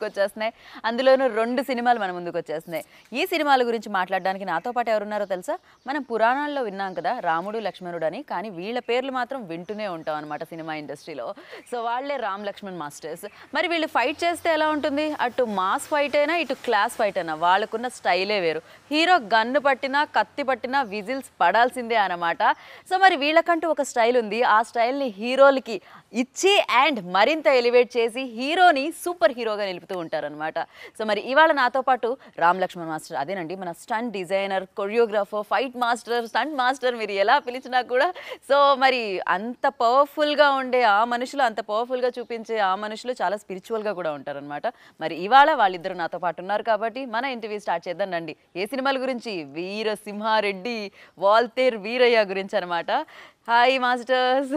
ముందుకు వచ్చేస్తున్నాయి. అందులోనూ 2 సినిమాలు మన ముందుకు వచ్చేస్తున్నాయి. ఈ సినిమాల గురించి మాట్లాడడానికి నాతో పాటు ఎవరున్నారో తెలుసా? మనం పురాణాల్లో విన్నాం కదా రాముడు లక్ష్మణుడు అని, కానీ వీళ్ళ పేర్లు మాత్రం వింటూనే ఉంటాం అనమాట సినిమా ఇండస్ట్రీలో. సో వాళ్ళే రామ్ లక్ష్మణ్ మాస్టర్స్. మరి వీళ్ళు ఫైట్ చేస్తే ఎలా ఉంటుంది? అటు మాస్ ఫైట్ అయినా ఇటు క్లాస్ ఫైట్ అయినా వాళ్ళకున్న స్టైలే వేరు. హీరో గన్ను పట్టినా కత్తి పట్టినా విజిల్స్ పడాల్సిందే అన్నమాట. సో మరి వీళ్ళకంటూ ఒక స్టైల్ ఉంది. ఆ స్టైల్ని హీరోలకి ఇచ్చి అండ్ మరింత ఎలివేట్ చేసి హీరోని సూపర్ హీరోగా నిలుపుతూ ఉంటారనమాట. సో మరి ఇవాళ నాతో పాటు రామ్ లక్ష్మణ్ మాస్టర్, అదేనండి మన stunt designer, choreographer, fight master, stunt master, మీరు ఎలా పిలిచినా కూడా. సో మరి అంత పవర్ఫుల్గా ఉండే ఆ మనుషులు, అంత పవర్ఫుల్గా చూపించే ఆ మనుషులు చాలా స్పిరిచువల్గా కూడా ఉంటారనమాట. మరి ఇవాళ వాళ్ళిద్దరు నాతో పాటు ఉన్నారు కాబట్టి మన ఇంటర్వ్యూ స్టార్ట్ చేద్దాం రండి. ఏ సినిమాల గురించి? వీరసింహారెడ్డి, వాల్తేర్ వీరయ్య గురించి అనమాట. Hi masters.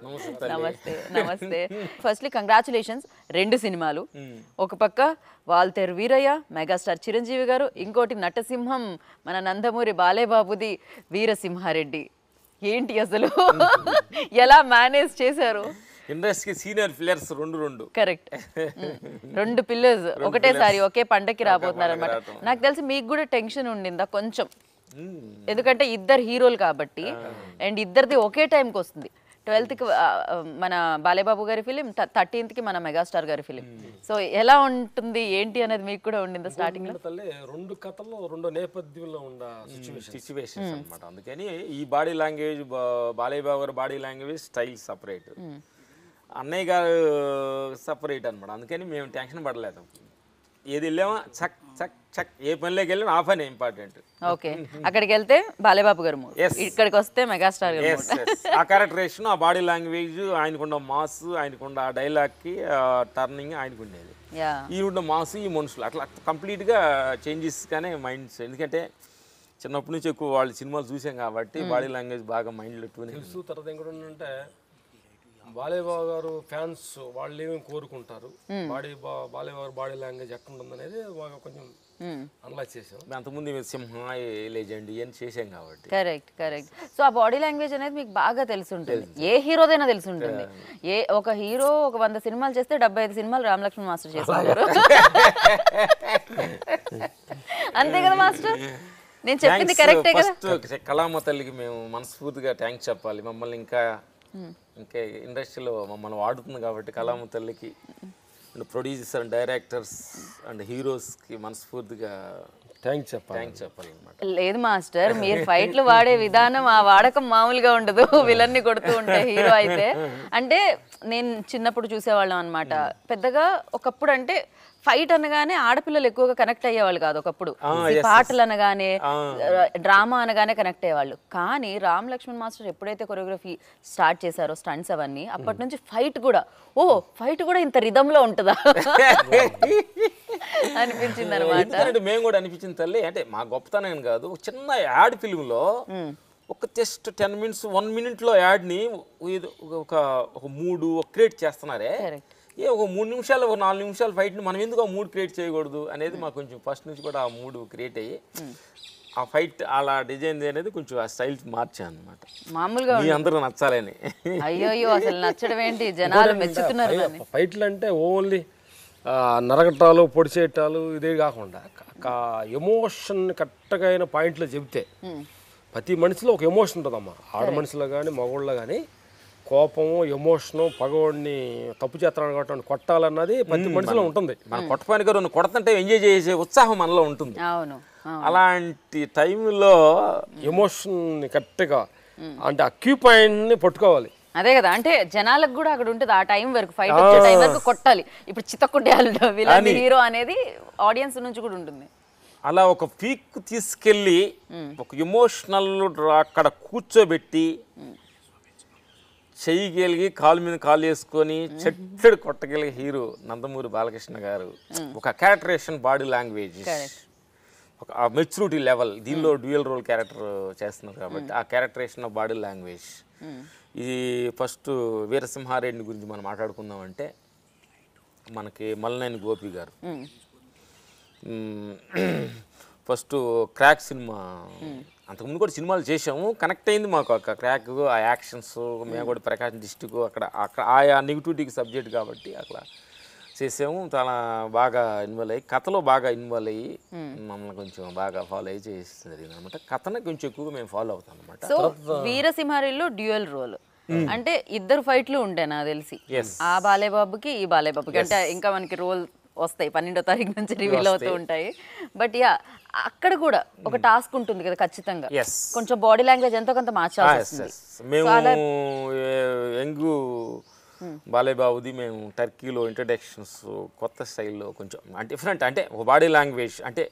నమస్తే నమస్తే. ఫస్ట్లీ కంగ్రాచులేషన్స్, 2 సినిమాలు. ఒక పక్క వాల్తేర్ వీరయ్య, మెగాస్టార్ చిరంజీవి గారు, ఇంకోటి నటసింహం మన నందమూరి బాలేబాబుది వీరసింహారెడ్డి. ఏంటి అసలు ఎలా మేనేజ్ చేశారు? ఇండస్ట్రీకి సీనియర్ ప్లేయర్స్ 2 కరెక్ట్. 2 పిల్లర్స్ ఒకటేసారి ఒకే పండక్కి రాబోతున్నారు అనమాట. నాకు తెలిసి మీకు కూడా టెన్షన్ ఉండిందా కొంచెం? ఎందుకంటే ఇద్దరు హీరోలు కాబట్టి, అండ్ ఇద్దరిది ఒకే టైంకి వస్తుంది. 12th మన బాలేబాబు గారి ఫిలిం, 13th మన మెగాస్టార్ గారి ఫిలిం. సో ఎలా ఉంటుంది ఏంటి అనేది మీకు కూడా ఉండిందా స్టార్టింగ్ లో? 2 కథల్లో 2 నేపథ్యంలో ఉన్న సిచ్యువేషన్స్ అనమాట. అందుకని ఈ బాడీ లాంగ్వేజ్, బాలేబాబు గారు బాడీ లాంగ్వేజ్ స్టైల్ సపరేట్, అన్నయ్య గారు సపరేట్ అనమాట. అందుకని మేము టెన్షన్ పడలేదు. ఏది వెళ్ళామా చక్ చక్ చక్, ఏ పనిలోకి వెళ్ళినా ఆ పని ఇంపార్టెంట్. ఓకే, అక్కడికి వెళ్తే బాలేబాబు గారు, ఇక్కడికి వస్తే మెగాస్టార్ గారు. ఆ క్యారెక్టరేషన్, ఆ బాడీ లాంగ్వేజ్, ఆయనకున్న మాస్, ఆయనకున్న ఆ డైలాగ్కి టర్నింగ్ ఆయనకు ఉండేది. ఈ ఉన్న మాస్, ఈ మనుషులు అట్లా కంప్లీట్గా చేంజెస్ కానీ మైండ్స్. ఎందుకంటే చిన్నప్పటి నుంచి ఎక్కువ వాళ్ళు సినిమాలు చూసాం కాబట్టి బాడీ లాంగ్వేజ్ బాగా మైండ్లో తెలుసు. తర్వాత ఇంకోటి బాలేబాబు గారు ఫ్యాన్స్ వాళ్ళు ఏమేమి కోరుకుంటారు, బాలేబాబు గారు బాడీ లాంగ్వేజ్ ఎక్కడ ఉందనేది కొంచెం అనలైజ్ చేసాం. అంతకుముందు సింహ, లెజెండ్ ఇవన్నీ చేసాం కాబట్టి. Correct correct. సో ఆ బాడీ లాంగ్వేజ్ అనేది మీకు బాగా తెలిసి ఉంటుంది, ఏ హీరోదైనా తెలిసి ఉంటుంది. ఒక హీరో ఒక 100 సినిమాలు చేస్తే 75 సినిమాలు రామ్ లక్ష్మణ్ మాస్టర్ చేస్తారు. అంతే కదా మాస్టర్? నేను చెప్పింది కరెక్టే కదా? కళామ తల్లికి మేము మనస్ఫూర్తిగా థ్యాంక్స్ చెప్పాలి. మమ్మల్ని ఇంకా ఇండస్ట్రీలో మమ్మల్ని వాడుతుంది కాబట్టి కళామ తల్లికి, ప్రొడ్యూసర్స్ అండ్ డైరెక్టర్స్ అండ్ హీరోస్కి మనస్ఫూర్తిగా థ్యాంక్స్ చెప్పాలి అనమాట. లేదు మాస్టర్, మీరు ఫైట్లు వాడే విధానం, ఆ వాడకం మామూలుగా ఉండదు. విలన్ని కొడుతూ ఉంటే హీరో అయితే. అంటే నేను చిన్నప్పుడు చూసేవాళ్ళం అనమాట. పెద్దగా ఒకప్పుడు అంటే ఫైట్ అనగానే ఆడపిల్లలు ఎక్కువగా కనెక్ట్ అయ్యేవాళ్ళు కాదు. ఒకప్పుడు పాటలు అనగానే, డ్రామా అనగానే కనెక్ట్ అయ్యేవాళ్ళు. కానీ రామ్ లక్ష్మణ్ మాస్టర్ ఎప్పుడైతే కొరియోగ్రఫీ స్టార్ట్ చేశారో, స్టంట్స్ అవన్నీ, అప్పటి నుంచి ఫైట్ కూడా ఇంత రిధంలో ఉంటుందా అనిపించింది అనమాట. మేము కూడా అనిపించింది తల్లి. అంటే మా గొప్పతనం కాదు, ఒక చిన్న యాడ్ ఫిల్మ్లో ఒక జస్ట్ 10 minutes 1 minute యాడ్ని ఒక 3 క్రియేట్ చేస్తున్నారే. ఒక 3 నిమిషాలు, ఒక 4 నిమిషాలు ఫైట్ని మనం ఎందుకు ఆ 3 క్రియేట్ చేయకూడదు అనేది మాకు కొంచెం ఫస్ట్ నుంచి కూడా ఆ 3 క్రియేట్ అయ్యి ఆ ఫైట్ అలా డిజైన్ అనేది కొంచెం ఆ స్టైల్ మార్చాను అనమాట. మామూలుగా మీ అందరూ నచ్చాలని. అయ్యో అసలు నచ్చడం ఏంటి, జనాలు మెచ్చుతున్నారు. ఫైట్లు అంటే ఓన్లీ నరగటాలు, పొడిచేయటాలు ఇదే కాకుండా ఎమోషన్ కరెక్ట్గా అయిన పాయింట్లో చెబితే, ప్రతి మనిషిలో ఒక ఎమోషన్ ఉంటుందమ్మా. ఆడ మనిషిలో కానీ మగవాళ్ళలో కానీ కోపము, ఎమోషను, పగవాడిని తప్పు చేస్తాను కాబట్టి కొట్టాలన్నది ప్రతి మనిషిలో ఉంటుంది. మన కొట్టపాని గారు కొడతంటే ఎంజాయ్ చేసే ఉత్సాహం మనలో ఉంటుంది. అవును, అలాంటి టైంలో ఎమోషన్ కరెక్ట్గా అంటే ఆ క్యూ పాయింట్ని పట్టుకోవాలి. అదే కదా, అంటే జనాలకు కూడా అక్కడ ఉంటుంది ఆ టైం వరకు, ఫైట్ వచ్చే టైం వరకు కొట్టాలి. ఇప్పుడు చిత్తకుట్టేయాలి విలన్ హీరో అనేది ఆడియన్స్ నుంచి కూడా ఉంటుంది. అలా ఒక పీక్ తీసుకెళ్ళి ఒక ఎమోషనల్ అక్కడ కూర్చోబెట్టి చెయ్యగలిగి కాలు మీద కాలు వేసుకొని చెట్టెడు కొట్టగలిగే హీరో నందమూరి బాలకృష్ణ గారు. ఒక క్యారెక్టరేషన్, బాడీ లాంగ్వేజ్, ఒక మెచ్యూరిటీ లెవెల్, దీనిలో డ్యూయల్ రోల్ క్యారెక్టర్ చేస్తున్నారు కాబట్టి ఆ క్యారెక్టరేషన్ ఆఫ్ బాడీ లాంగ్వేజ్. ఇది ఫస్ట్ వీరసింహారెడ్డి గురించి మనం మాట్లాడుకుందామంటే మనకి మల్లనేని గోపి గారు ఫస్ట్ క్రాక్ సినిమా, అంతకుముందు కూడా సినిమాలు చేసాము, కనెక్ట్ అయింది మాకు ఆ క్రాక్, ఆ యాక్షన్స్, మేము కూడా ప్రకాశం డిస్టిక్ అక్కడ ఆయా నెగిటివిటీకి సబ్జెక్ట్ కాబట్టి అక్కడ చేసాము. చాలా బాగా ఇన్వాల్వ్ అయ్యి కథలో బాగా ఇన్వాల్వ్ అయ్యి మమ్మల్ని కొంచెం బాగా ఫాలో అయ్యి చేస్తుంది జరిగింది అనమాట. కథనే కొంచెం ఎక్కువగా మేము ఫాలో అవుతాం అనమాట. సో వీరసింహారీలో డ్యూయల్ రోల్ అంటే ఇద్దరు ఫైట్లు ఉంటాయి నాకు తెలిసి, ఆ బాలేబాబుకి ఈ బాలేబాబుకి. అంటే ఇంకా మనకి రోల్ వస్తాయి 12వ తారీఖు నుంచి రివీల్ అవుతూ ఉంటాయి. బట్ యా అక్కడ కూడా ఒక టాస్క్ ఉంటుంది కదా ఖచ్చితంగా, కొంచెం బాడీ లాంగ్వేజ్ ఎంతో కొంత మార్చాల్సి వస్తుంది. మేము యంగు బాలేబాబుది మేము టర్కీలో ఇంట్రడక్షన్స్ కొత్త స్టైల్లో కొంచెం డిఫరెంట్, అంటే ఒక బాడీ లాంగ్వేజ్ అంటే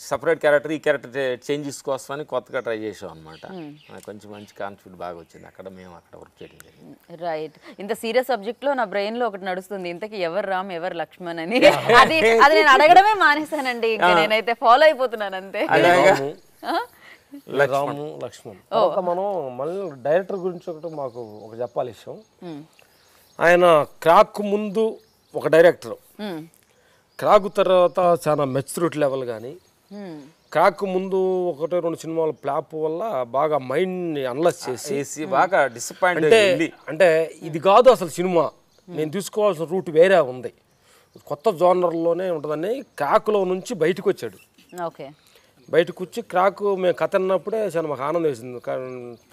సపరేట్ క్యారెక్టర్, ఈ క్యారెక్టర్ చేంజెస్ కోసమని కొత్తగా ట్రై చేసాం అనమాట. కొంచెం మంచి కాన్ఫిడెంట్ బాగా వచ్చింది అక్కడ, మేము అక్కడ వర్క్ చేయడం జరిగింది. రైట్. ఇంత సీరియస్ సబ్జెక్ట్ లో నా బ్రెయిన్ లో ఒకటి నడుస్తుంది, ఇంతకీ ఎవరు రామ్ ఎవరు లక్ష్మణ్ అని. అది నేను అడగడమే మానేశానండి, ఇంకా నేనైతే ఫాలో అయిపోతున్నాను అంతే. రాము లక్ష్మణ్. మనం మళ్ళీ డైరెక్టర్ గురించి ఒకటి మాకు ఒక చెప్పాలి విషయం. ఆయన క్రాక్ ముందు ఒక డైరెక్టర్, క్రాక్ తర్వాత చాలా మెచ్యూరిటీ లెవెల్ కానీ, క్రాక్ ముందు 1-2 సినిమాలు ఫ్లాప్ వల్ల బాగా మైండ్ని అనలైజ్ చేసి బాగా డిసప్పాయింట్ అంటే ఇది కాదు అసలు సినిమా, నేను తీసుకోవాల్సిన రూట్ వేరే ఉంది, కొత్త జోనర్లోనే ఉంటుందని క్రాక్లో నుంచి బయటకు వచ్చాడు. ఓకే. బయటకు వచ్చి క్రాక్ మేము కథ విన్నప్పుడే చాలా మాకు ఆనందం వేసింది.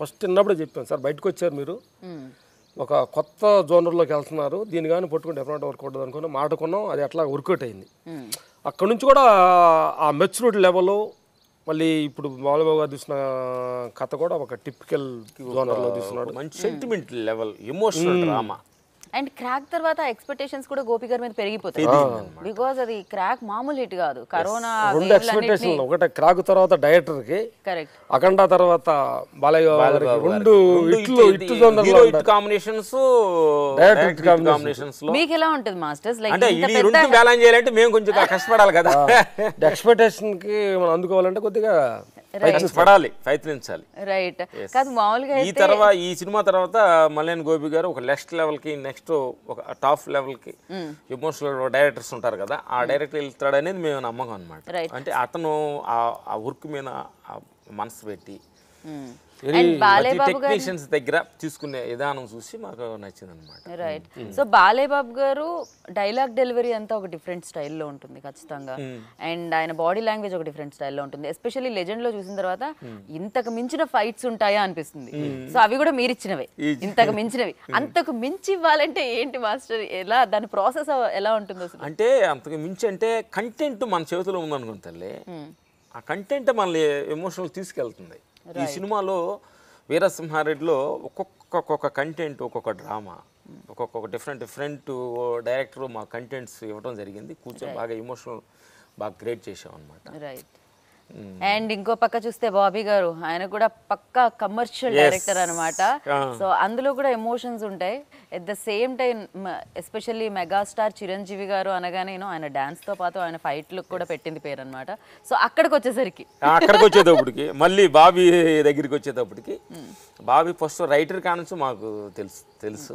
ఫస్ట్ విన్నప్పుడే చెప్పాను, సార్ బయటకు వచ్చారు మీరు, ఒక కొత్త జోనర్లోకి వెళ్తున్నారు, దీన్ని కానీ పట్టుకుంటే డెఫినెట్ వర్కౌట్ అనుకున్నాం, మాటకున్నాం, అది అట్లా వర్కౌట్ అయింది. అక్కడ నుంచి కూడా ఆ మెచ్యూరిటీ లెవెల్, మళ్ళీ ఇప్పుడు బాలబాబు గారు తీసిన కథ కూడా ఒక టిపికల్ జోనర్లో తీస్తున్నాడు. మంచి sentiment level, emotional drama. And crack తర్వాత ఎక్స్పెక్టేషన్స్ కూడా గోపి గారి మీద పెరిగిపోతాయి, బికాజ్ అది క్రాక్ మామూలు హిట్ కాదు. కరోనా 2 ఎక్స్పెక్టేషన్లు, ఒకటే క్రాక్ తర్వాత డైరెక్టర్కి, కరెక్ట్, అఖండ తర్వాత బాలయ్య గారికి 2 హిట్ జోనర్లో కాంబినేషన్స్, డైరెక్టర్ కాంబినేషన్స్. మీకు ఎలా ఉంటుంది మాస్టర్స్? లైక్ అంటే ఈ రెండు బ్యాలెన్స్ చేయాలంటే మేము కొంచెం కష్టపడాలి కదా. ఎక్స్పెక్టేషన్ కి మనం అందుకోవాలంటే కొద్దిగా ప్రయత్నించాలి. రైట్. కాదు మామూలుగా ఈ సినిమా తర్వాత మల్లేని గోపి గారు ఒక నెక్స్ట్ లెవెల్ కి, నెక్స్ట్ ఒక టాప్ లెవెల్ కి ఎమోషనల్ డైరెక్టర్స్ ఉంటారు కదా, ఆ డైరెక్టర్ వెళ్తాడు అనేది మేము నమ్మకం అనమాట. అంటే అతను ఆ వర్క్ మీద మనసు పెట్టి టెక్నీషియన్స్ దగ్గర తీసుకునే విధానం చూసి మాకు నచ్చింది అనమాట. రైట్. సో బాలేబాబు గారు డైలాగ్ డెలివరీ అంతా ఒక డిఫరెంట్ స్టైల్లో ఉంటుంది ఖచ్చితంగా, అండ్ ఆయన బాడీ లాంగ్వేజ్ ఒక డిఫరెంట్ స్టైల్లో ఉంటుంది. ఎస్పెషల్లీ లెజెండ్ లో చూసిన తర్వాత ఇంతకు మించిన ఫైట్స్ ఉంటాయా అనిపిస్తుంది. సో అవి కూడా మీరు ఇచ్చినవే, ఇంతకు మించినవి. అంతకు మించి ఇవ్వాలంటే ఏంటి మాస్టర్, ఎలా దాని ప్రాసెస్ ఎలా ఉంటుంది అసలు? అంటే అంతకు మించి అంటే కంటెంట్ మన చేతిలో ఉందనుకున్న తల్లి, ఆ కంటెంట్ మనల్ని ఎమోషనల్ తీసుకెళ్తుంది. ఈ సినిమాలో వీరసింహారెడ్డిలో ఒక్కొక్క కంటెంట్, ఒక్కొక్క డ్రామా, ఒక్కొక్క డిఫరెంట్ డైరెక్టర్ మా కంటెంట్స్ ఇవ్వడం జరిగింది. కూర్చొని బాగా ఎమోషనల్ బాగా క్రియేట్ చేసాం అనమాట. రైట్. అండ్ ఇంకో పక్క చూస్తే బాబీ గారు, ఆయన కూడా పక్కా కమర్షియల్ డైరెక్టర్ అనమాట. సో అందులో కూడా ఎమోషన్స్ ఉంటాయి. At the same time especially megastar Chiranjeevi గారు అనగానే ఆయన డాన్స్ తో పాటు ఆయన ఫైట్లు కూడా పెట్టింది పేరు అనమాట. సో అక్కడికి వచ్చేటప్పటికి మళ్ళీ బాబీ దగ్గరికి వచ్చేటప్పటికి, బాబీ ఫస్ట్ రైటర్ కానుంచి మాకు తెలుసు.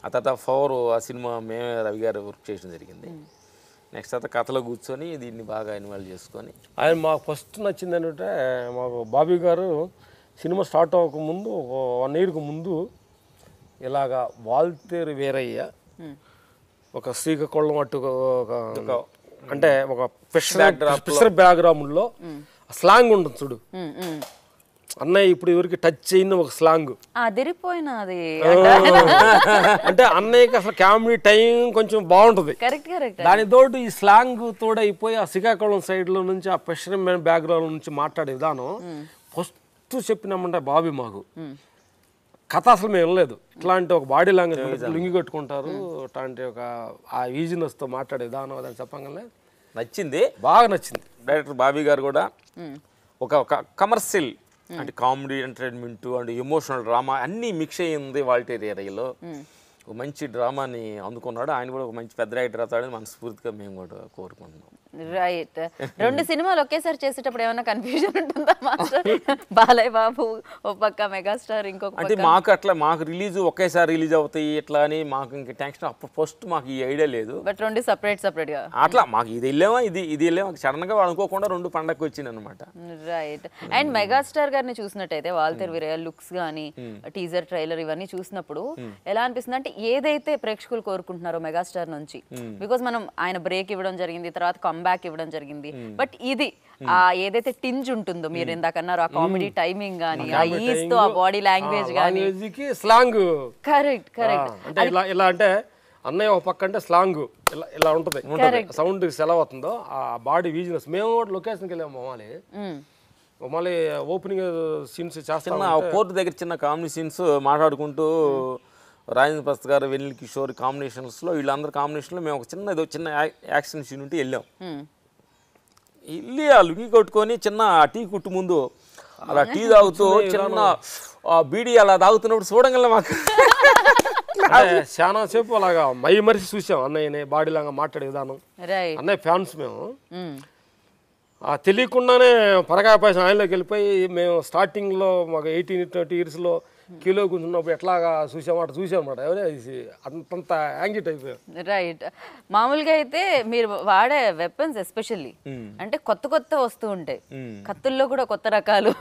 ఆ తర్వాత 4 ఆ సినిమా మేమే రవి గారు వర్క్ చేయడం జరిగింది. నెక్స్ట్ తర్వాత కథలో కూర్చొని దీన్ని బాగా ఇన్వాల్వ్ చేసుకొని, ఆయన మాకు ఫస్ట్ నచ్చింది ఏంటంటే, మాకు బాబీ గారు సినిమా స్టార్ట్ అవ్వకముందు 1 year ముందు ఇలాగా వాల్తేరు వీరయ్య ఒక శ్రీకాకుళం అటు అంటే ఒక ఫిషర్ బ్యాక్గ్రౌండ్లో స్లాంగ్ ఉంటుంది చూడు, అన్నయ్య ఇప్పుడు ఎవరికి టచ్ చేయని ఒక స్లాంగ్ అదిరిపోయినది. అంటే అన్నయ్యకి అసలు కామెడీ టైం కొంచెం బాగుంటుంది. దానితోటి ఈ స్లాంగ్ తోడైపోయి ఆ శ్రీకాకుళం సైడ్ లో నుంచి ఆ ఫిషర్ బ్యాక్గ్రౌండ్ నుంచి మాట్లాడే విధానం ఫస్ట్ చెప్పినామంటే బాబీ మాకు కథ అసలు మేము వినలేదు. ఇట్లాంటి ఒక బాడీ లాంగ్వేజ్ లుంగి కట్టుకుంటారు, ఇట్లాంటి ఒక ఆ ఈజినెస్ తో మాట్లాడే విధానం అని చెప్పగానే నచ్చింది, బాగా నచ్చింది. డైరెక్టర్ బాబీ గారు కూడా ఒక కమర్షియల్ అంటే comedy, entertainment and emotional drama అన్నీ మిక్స్ అయ్యింది వాల్టేర్ ఏరియాలో. ఒక మంచి డ్రామాని అందుకున్నాడు. ఆయన కూడా ఒక మంచి పెద్ద రైటర్ అవుతాడని మనస్ఫూర్తిగా మేము కూడా కోరుకుంటున్నాం. రైట్. 2 సినిమాలు ఒకేసారి చేసేటప్పుడు ఏమైనా కన్ఫ్యూజన్ ఉంటుందా మాస్టర్? బాలయ్య బాబు ఒక పక్క, మెగాస్టార్ ఇంకొక అంటే పక్క. మాకు అట్లా మాకు రిలీజ్ ఒకేసారి రిలీజ్ అవుతాయి ఇట్లా అని మాకు ఇంక టెన్షన్ అప్పుడు ఫస్ట్ మాకు ఈ ఐడియా లేదు. బట్ 2 సెపరేట్ గా అట్లా మాకు ఇది వెళ్ళామా ఇది వెళ్ళామా సడన్ గా అనుకోకుండా 2 పండగకి వచ్చింది అనమాట. రైట్. అండ్ మెగాస్టార్ గారిని చూసినట్టయితే వాల్తేరు వీరయ్య లుక్స్ గానీ, టీజర్ ట్రైలర్ ఇవన్నీ చూసినప్పుడు ఎలా అనిపిస్తుంది అంటే ఏదైతే ప్రేక్షకులు కోరుకుంటున్నారో మెగాస్టార్ నుంచి, బికాజ్ మనం ఆయన బ్రేక్ ఇవ్వడం జరిగింది, తర్వాత కమ్బ్యాక్ ఇవ్వడం జరిగింది. బట్ ఇది ఆ ఏదైతే టింజ్ ఉంటుందో మీరు ఇందాక అన్నారు, ఆ కామెడీ టైమింగ్ గానీ, ఆ ఈజ్ తో ఆ బాడీ లాంగ్వేజ్ గానీ, స్లాంగ్. కరెక్ట్. అంటే ఇలా అంటే అన్నయ్య ఒక పక్క అంటే స్లాంగ్ ఇలా ఉంటుంది, సౌండ్ సెలవు అవుతుందో ఆ బాడీ వీజినెస్. మేము కూడా లొకేషన్కి వెళ్ళాము మళ్ళీ ఓపెనింగ్ సీన్స్ చేస్తాం. కోర్టు దగ్గర చిన్న కామెడీ సీన్స్ మాట్లాడుకుంటూ రాజేంద్ర ప్రసాద్ గారు, వెన్నెల కిషోర్ కాంబినేషన్స్లో వీళ్ళందరూ కాంబినేషన్లో మేము ఒక చిన్న యాక్షన్ సీన్ ఉంటే వెళ్ళాం. వెళ్ళి ఆ లుంగి కొట్టుకొని చిన్న టీ కుట్టు ముందు అలా టీ తాగుతూ చిన్న బీడీ అలా తాగుతున్నప్పుడు చూడంగా మాకు చాలా సేపు అలాగా మై మరిచి చూసాం అన్నయ్యనే బాడీ లాగా మాట్లాడే విధానం. అన్నయ్య ఫ్యాన్స్ మేము. తెలియకుండానే పరకాయ పాయసం ఆయనలోకి వెళ్ళిపోయి మేము స్టార్టింగ్లో మాకు 18-20 ఇయర్స్లో కిలో కూర్చున్నప్పుడు ఎట్లాగా చూసామన్నమాట ఎవరే అంతంత యాంగిట్ అయిపోయాం. రైట్. మామూలుగా అయితే మీరు వాడే వెపన్స్ ఎస్పెషల్లీ అంటే కొత్త వస్తూ ఉంటాయి. కత్తుల్లో కూడా కొత్త రకాలు,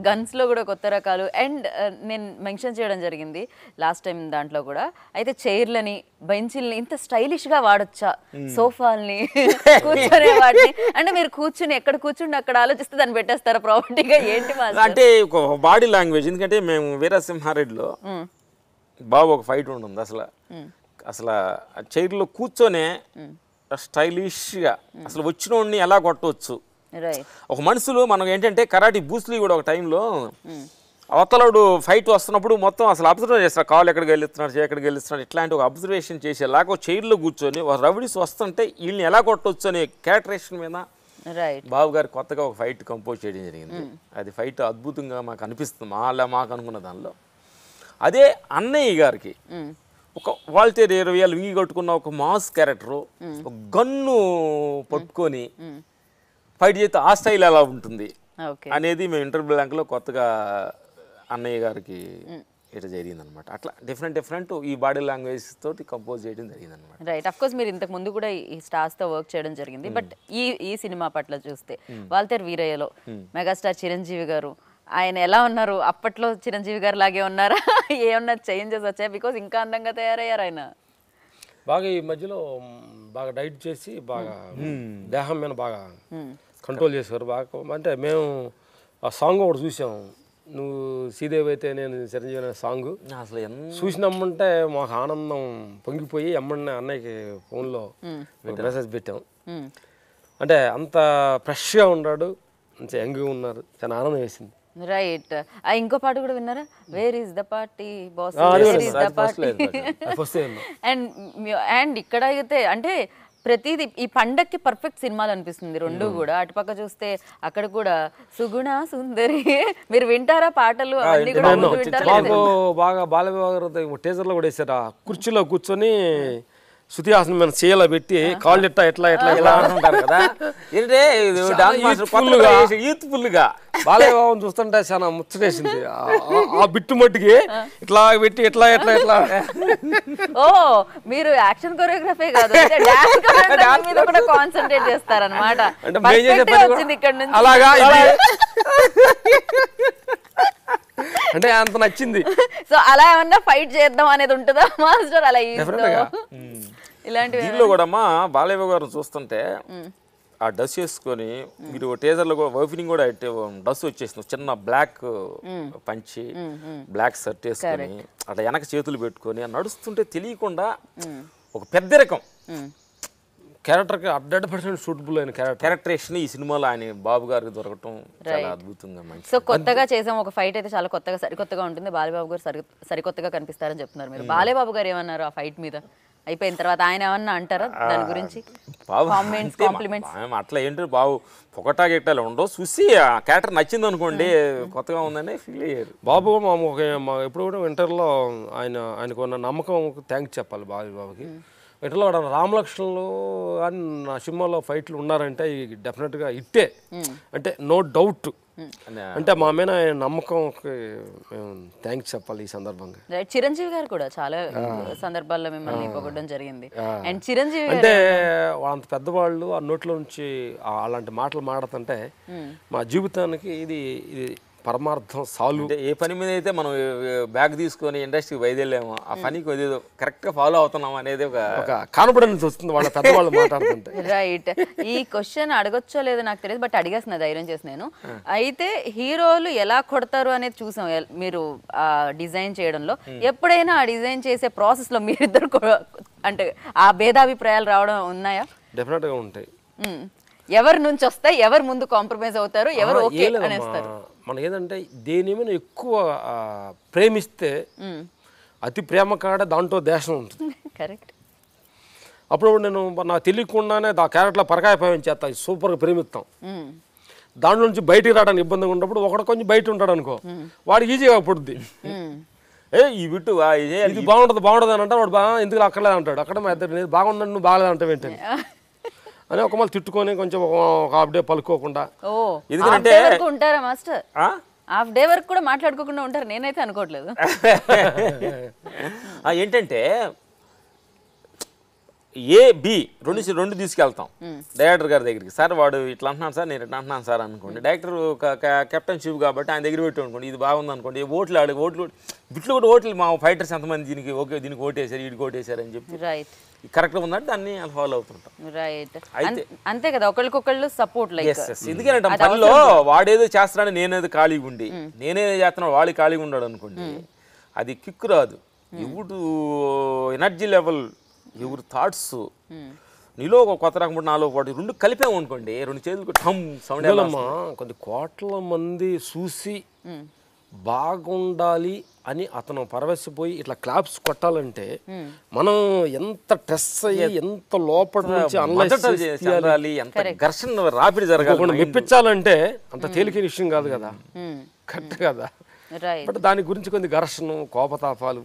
గన్స్ లో కూడా కొత్త రకాలు. అండ్ నేను మెన్షన్ చేయడం జరిగింది లాస్ట్ టైం దాంట్లో కూడా, అయితే చైర్లని, బెంచీలని ఇంత స్టైలిష్ గా వాడొచ్చా, సోఫాల్ని, కూర్చొనే వాటిని, అంటే మీరు కూర్చుని ఎక్కడ కూర్చుండి అక్కడ ఆలోచిస్తే దాన్ని పెట్టేస్తారా ప్రాపర్టీగా ఏంటి అంటే బాడీ లాంగ్వేజ్? ఎందుకంటే మేము వీరసింహారెడ్డిలో బాబు ఒక ఫైట్ ఉంటుంది, అసలు చైర్లో కూర్చొనే స్టైలిష్గా అసలు వచ్చినోడిని ఎలా కొట్టవచ్చు. ఒక మనుషులు మనం ఏంటంటే కరాటీ బూస్లీ కూడా ఒక టైంలో అవతలడు ఫైట్ వస్తున్నప్పుడు మొత్తం అసలు అబ్జర్వ్ చేస్తారు, కాలు ఎక్కడికి వెళ్ళిస్తున్నాడు, ఎక్కడికి వెళ్ళిస్తున్నాడు, ఇట్లాంటి ఒక అబ్జర్వేషన్ చేసేలాగా ఒక చైర్లో కూర్చొని రౌడీస్ వస్తుంటే వీళ్ళని ఎలా కొట్టవచ్చు అనే క్యారెక్టరేషన్ మీద బాబు గారు కొత్తగా ఒక ఫైట్ కంపోజ్ చేయడం జరిగింది. అది ఫైట్ అద్భుతంగా మాకు అనిపిస్తుంది, మాకు అనుకున్న దానిలో. అదే అన్నయ్య గారికి ఒక వాల్తేరు 20 ఏళ్ళు వింగి కట్టుకున్న ఒక మాస్ క్యారెక్టరు, ఒక గన్ను పట్టుకొని ఫైట్ చేస్తే ఆ స్టైల్ ఎలా ఉంటుంది అనేది మేము ఇంటర్వ్యూ బ్లాంక్లో కొత్తగా అన్నయ్య గారికి ఇట్లా జరిగింది అనమాట. అట్లా డిఫరెంట్ ఈ బాడీ లాంగ్వేజ్ తోటి కంపోజ్ చేయడం జరిగింది అనమాట. రైట్. అఫ్ కోర్స్ మీరు ఇంతకు ముందు కూడా ఈ స్టార్స్ తో వర్క్ చేయడం జరిగింది. బట్ ఈ సినిమా పట్ల చూస్తే వాల్తేరు వీరయ్యలో మెగాస్టార్ చిరంజీవి గారు ఆయన ఎలా ఉన్నారు? అప్పట్లో చిరంజీవి గారు లాగే ఉన్నారా? ఏమన్నా చేంజెస్ వచ్చాయి? బికాస్ ఇంకా అందంగా తయారయ్యారు ఆయన. బాగా ఈ మధ్యలో బాగా డైట్ చేసి బాగా దేహం మీద బాగా కంట్రోల్ చేశారు బాగా. అంటే మేము ఆ సాంగ్ ఒకటి చూసాం, నువ్వు శ్రీదేవి అయితే నేను చిరంజీవి అనే సాంగ్ అసలు చూసినామంటే మాకు ఆనందం పొంగిపోయి అమ్మని అన్నయ్యకి ఫోన్లో మెసేజ్ పెట్టాం. అంటే అంత ఫ్రెష్గా ఉన్నాడు, మంచి యంగ్గా ఉన్నారు, చాలా ఆనందం వేసింది. రైట్. ఇంకో పాట కూడా విన్నారా? Where is the party boss, and ఇక్కడ అయితే అంటే ప్రతిదీ ఈ పండక్కి పర్ఫెక్ట్ సినిమాలు అనిపిస్తుంది 2 కూడా. అటుపక్క చూస్తే అక్కడ కూడా సుగుణ సుందరి, మీరు వింటారా పాటలు? బాగా బాలయ్య టీజర్లో కూడా వేసారా, కుర్చీలో కూర్చొని శృతిహాసన్ మీద చేయలో పెట్టి కాళ్ళు ఎట్లా అంటుంటారు కదా, యూత్ఫుల్గా బాలయ్య బాబుని చూస్తుంటే చాలా ముచ్చటేసింది. ఆ బిట్టు మట్టికి ఇట్లా పెట్టి ఎట్లా ఓ మీరు యాక్షన్ కొరియోగ్రఫీ కాదు, డాన్స్ మీద కూడా కాన్సంట్రేట్ చేస్తారన్నమాట. అలాగా అంటే అంత నచ్చింది. సో అలా ఏమన్నా ఫైట్ చేద్దాం అనేది ఉంటుందా మాస్టర్? అలా ఇలాంటి దీనిలో కూడా అమ్మా బాలయ్య గారు చూస్తుంటే ఆ డ్రెస్ వేసుకొని, మీరు టీజర్లో ఓపెనింగ్ కూడా డ్రెస్ వచ్చేసింది, చిన్న బ్లాక్ పంచి బ్లాక్ షర్ట్ వేసుకొని అట్లా వెనక చేతులు పెట్టుకొని నడుస్తుంటే తెలియకుండా ఒక పెద్ద రకం క్యారెక్టర్కి 100% సూటబుల్ అయిన క్యారెక్టరేషన్ ఈ సినిమాలో ఆయన బాబు గారికి దొరకటం చాలా అద్భుతంగా మంచి. సో కొత్తగా చేసాం ఒక ఫైట్ అయితే చాలా కొత్తగా సరికొత్తగా ఉంటుంది. బాలయ్యబాబు గారు సరికొత్తగా కనిపిస్తారని చెప్తున్నారు మీరు. బాలయ్యబాబు గారు ఏమన్నారు ఆ ఫైట్ మీద అయిపోయిన తర్వాత? ఆయన ఏమన్నా అంటారా దాని గురించి? అట్లా ఏంటో బాబు పొగటా గిట్టాలు ఉండవు, చూసి ఆ క్యారెక్టర్ నచ్చింది అనుకోండి, కొత్తగా ఉందని ఫీల్ అయ్యారు. బాబు ఎప్పుడు కూడా వింటర్లో ఆయనకు ఉన్న నమ్మకం థ్యాంక్స్ చెప్పాలి బాబుకి. ఇట్లా రామలక్ష్మణులు అని నా సినిమాలో ఫైట్లు ఉన్నారంటే డెఫినెట్గా ఇట్టే, అంటే నో డౌట్. అంటే మా మీద నమ్మకంకి మేము థ్యాంక్స్ చెప్పాలి ఈ సందర్భంగా. చిరంజీవి గారు కూడా చాలా సందర్భాల్లో మిమ్మల్ని పొగడడం జరిగింది. అండ్ చిరంజీవి అంటే వాళ్ళంత పెద్దవాళ్ళు ఆ నోట్లో నుంచి అలాంటి మాటలు మాడుతుంటే మా జీవితానికి ఇది పరమార్థం సాల్వ్. అంటే ఏ పని మీద అయితే మనం బ్యాగ్ తీసుకొని ఇండస్ట్రీకి బయలుదేరామో ఆ పనికి ఏదో కరెక్ట్గా ఫాలో అవుతున్నాం అనేది ఒక కాన్ఫిడెన్స్ వస్తుంది వాళ్ళ పెద్దవాళ్ళు మాట్లాడుతుంటే. రైట్. ఈ క్వశ్చన్ అడగొచ్చో లేదో నాకు తెలియదు, బట్ అడిగేస్తున్నా ధైర్యం చేసి నేను. అయితే హీరోలు ఎలా కొడతారు అనేది చూసాం మీరు డిజైన్ చేయడంలో. ఎప్పుడైనా ఆ డిజైన్ చేసే ప్రాసెస్లో మీరిద్దరు అంటే ఆ భేదాభిప్రాయాలు రావడం ఉన్నాయా? డెఫినెట్గా ఉంటాయి. ఎవరి నుంచి వస్తాయి, ఎవరు ముందు కాంప్రమైజ్ అవుతారు, ఎవరు ఓకే అనేస్తారు? మనం ఏదంటే దేని మీద ఎక్కువ ప్రేమిస్తే అతి ప్రేమ కాడ దాంట్లో దేశం ఉంటుంది. కరెక్ట్. అప్పుడు నేను నాకు తెలియకుండానే ఆ క్యారెక్టర్లో పరకాయ పయం చేస్తా, సూపర్గా ప్రేమిస్తాం. దాంట్లో నుంచి బయటికి రావడానికి ఇబ్బందిగా ఉన్నప్పుడు ఒకడు కొంచెం బయట ఉంటాడు అనుకో, వాడికి ఈజీగా పుడుద్ది. ఈ బిట్టు ఇది బాగుంటుంది అని అంటే వాడు ఎందుకు అక్కర్లేదు అంటాడు. అక్కడ మా ఇద్దరు బాగుండదు, నువ్వు బాగలేదు అంటే వెంటనే అని ఒక మళ్ళీ తిట్టుకొని కొంచెం ఒక హాఫ్ డే పలుకోకుండా. ఎందుకంటే ఉంటారా మాస్టర్? హాఫ్ డే వరకు కూడా మాట్లాడుకోకుండా ఉంటారు? నేనైతే అనుకోవట్లేదు. ఏంటంటే బి రెండు తీసుకెళ్తాం డైరెక్టర్ గారి దగ్గరికి. సార్ వాడు ఇట్లా అంటున్నాను సార్, నేను ఇట్లా అంటున్నాను సార్ అనుకోండి. డైరెక్టర్ కెప్టెన్షిప్ కాబట్టి ఆయన దగ్గర పెట్టి అనుకోండి, ఇది బాగుంది అనుకోండి. ఓట్లు బిట్లు కూడా ఓట్లు మా ఫైటర్స్ ఎంతమంది దీనికి ఓకే, దీనికి ఓటేసారు, వీడికి ఓటేసారు అని చెప్పి కరెక్ట్గా ఉందంటే దాన్ని ఫాలో అవుతుంటాం. రైట్. అంతే కదా, ఒకరికొకళ్ళు సపోర్ట్. ఎందుకంటే పనిలో వాడేదో చేస్తాడని నేనేదో ఖాళీగా ఉండి నేనేదో చేస్తున్నాడు వాడి ఖాళీగా ఉన్నాడు అనుకోండి, అది కిక్ రాదు. ఎవడు ఎనర్జీ లెవెల్, ఎవరు థాట్స్, నీలో ఒక కొత్త రకం నాలో ఒకటి రెండు కలిపాము అనుకోండి, రెండు చేతులకు టమ్ సౌండ్. కొద్ది కోట్ల మంది చూసి బాగుండాలి అని అతను పరవశిపోయి ఇట్లా క్లాప్స్ కొట్టాలంటే మనం ఎంత స్ట్రెస్ అయ్యి ఎంత లోపల నుంచి ఘర్షణ రాపిడి జరగాలి, మెప్పించాలంటే అంత తేలికైన విషయం కాదు కదా. కరెక్ట్ కదా. బట్ దాని గురించి కొన్ని ఘర్షణ కోపతాపాలు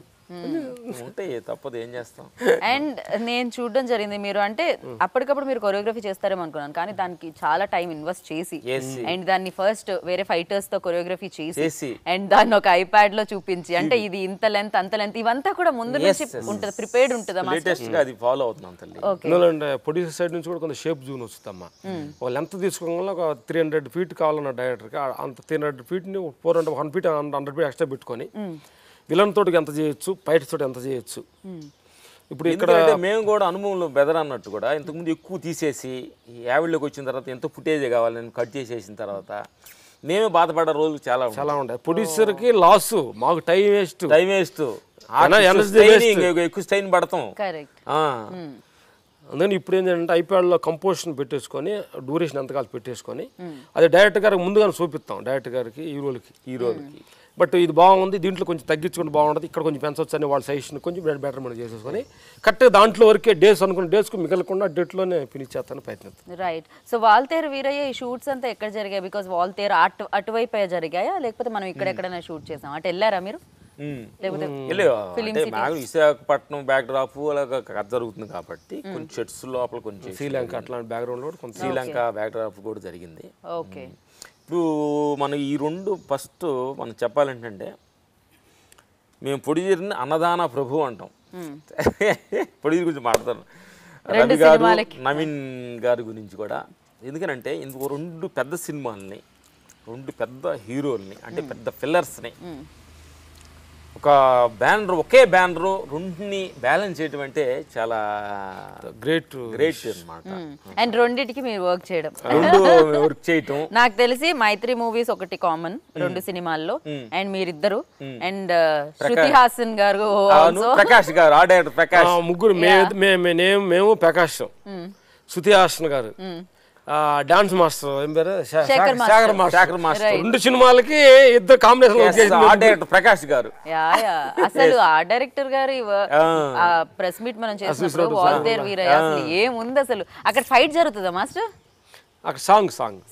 ఉంటాయి, తప్పదు, ఏం చేస్తాం. అండ్ నేను చూడడం జరిగింది, మీరు అంటే అప్పటికప్పుడు మీరు కొరియోగ్రఫీ చేస్తారేమో అనుకున్నాను, కానీ దానికి చాలా టైం ఇన్వెస్ట్ చేసి అండ్ దాన్ని ఫస్ట్ వేరే ఫైటర్స్ తో కొరియోగ్రఫీ చేసి అండ్ దాన్ని ఒక ఐప్యాడ్ లో చూపించి, అంటే ఇది ఇంత లెంత్ అంత లెంత్ ఇవంతా కూడా ముందు నుంచి ఉంటుంది, ప్రిపేర్డ్ ఉంటుంది. ప్రొడ్యూసర్ సైడ్ నుంచి కూడా కొంత షేప్ జూన్ వస్తుందమ్మా. ఒక లెంత్ తీసుకోవడంలో ఒక 300 feet కావాలన్న డైరెక్టర్కి, అంత 300 feet ని 400 100 feet 100 feet ఎక్స్ట్రా పెట్టుకొని విలన్ తోటికి ఎంత చేయొచ్చు, ఫైట్స్ తోటి ఎంత చేయొచ్చు. ఇప్పుడు ఇక్కడ మేము కూడా అనుభవంలో బెదర్ అన్నట్టు కూడా ఇంతకుముందు ఎక్కువ తీసేసి యావిడ్లోకి వచ్చిన తర్వాత ఎంతో ఫుటేజ్ కావాలని కట్ చేసేసిన తర్వాత మేమే బాధపడ్డ రోజులు చాలా చాలా ఉంటాయి. ప్రొడ్యూసర్కి లాస్, మాకు టైం వేస్ట్ ఎక్కువ స్టైన్ పడతాం. అందుకని ఇప్పుడు ఏంటంటే ఐప్యాడ్లో కంపోజిషన్ పెట్టేసుకొని డ్యూరేషన్ ఎంతకాలం పెట్టేసుకొని అది డైరెక్టర్ గారికి ముందుగానే చూపిస్తాం, డైరెక్టర్ గారికి హీరోలకి. బట్ ఇది బాగుంది, దీంట్లో కొంచెం తగ్గించుకుంటే బాగుంటుంది, ఇక్కడ కొంచెం పెంచవచ్చు అని వాళ్ళ సజెషన్ కొంచెం బెటర్మెంట్ చేసేసుకొని కరెక్ట్గా దాంట్లో వరకే డేస్ అనుకున్న డేస్కు మిగలకుండా డేట్లోనే ఫినిష్ చేస్తాను ప్రయత్నిస్తాను. రైట్. సో వాల్తేరు వీరయ్య ఈ షూట్స్ అంతా ఎక్కడ జరిగాయి? బికాస్ వాల్తేరు అటువైపు జరిగాయా లేకపోతే మనం ఇక్కడెక్కడైనా షూట్ చేసాం? అటు వెళ్ళారా మీరు? విశాఖపట్నం బ్యాక్ డ్రాప్ అలాగా కథ జరుగుతుంది కాబట్టి కొంచెం షెట్స్ లోపల కొంచెం శ్రీలంక అట్లాంటి బ్యాక్గ్రౌండ్ కూడా కొంచెం శ్రీలంక బ్యాక్ డ్రాప్ కూడా జరిగింది. ఓకే. ఇప్పుడు మనం ఈ రెండు ఫస్ట్ మనం చెప్పాలంటే మేము పొడిజీరిని అన్నదాన ప్రభు అంటాం. పొడిజీరి గురించి మాట్లాడతాను, రవి గారు నవీన్ గారి గురించి కూడా. ఎందుకనంటే ఇందుకు రెండు పెద్ద సినిమాలని, రెండు పెద్ద హీరోల్ని, అంటే పెద్ద ఫిల్లర్స్ని ఒక బ్యానర్, ఒకే బ్యానర్ రెండుని బ్యాలెన్స్ చేయడం అంటే చాలా గ్రేట్ అన్నమాట. అండ్ రెండింటికి మీరు వర్క్ చేయడం, వర్క్ చేయటం నాకు తెలిసి మైత్రి మూవీస్ ఒకటి కామన్ రెండు సినిమాల్లో, అండ్ మీరిద్దరు అండ్ శృతి హాసన్ గారు, ప్రకాష్ గారు, ఆ డైరెక్టర్ ప్రకాష్, ముగ్గురు మేము ప్రకాష్, శృతి హాసన్ గారు, డాన్స్ మాస్టర్ ఏం పేరు, శేఖర్ మాస్టర్. రెండు సినిమాలకి ఇద్దరు కాంబినేషన్ ప్రకాష్ గారు. అసలు ఆ డైరెక్టర్ గారు ప్రెస్ మీట్ మనం చేసినప్పుడు వాల్తేరు వీరయ్య అసలు ఏముంది అసలు అక్కడ ఫైట్ జరుగుతుందా మాస్టర్? అక్కడ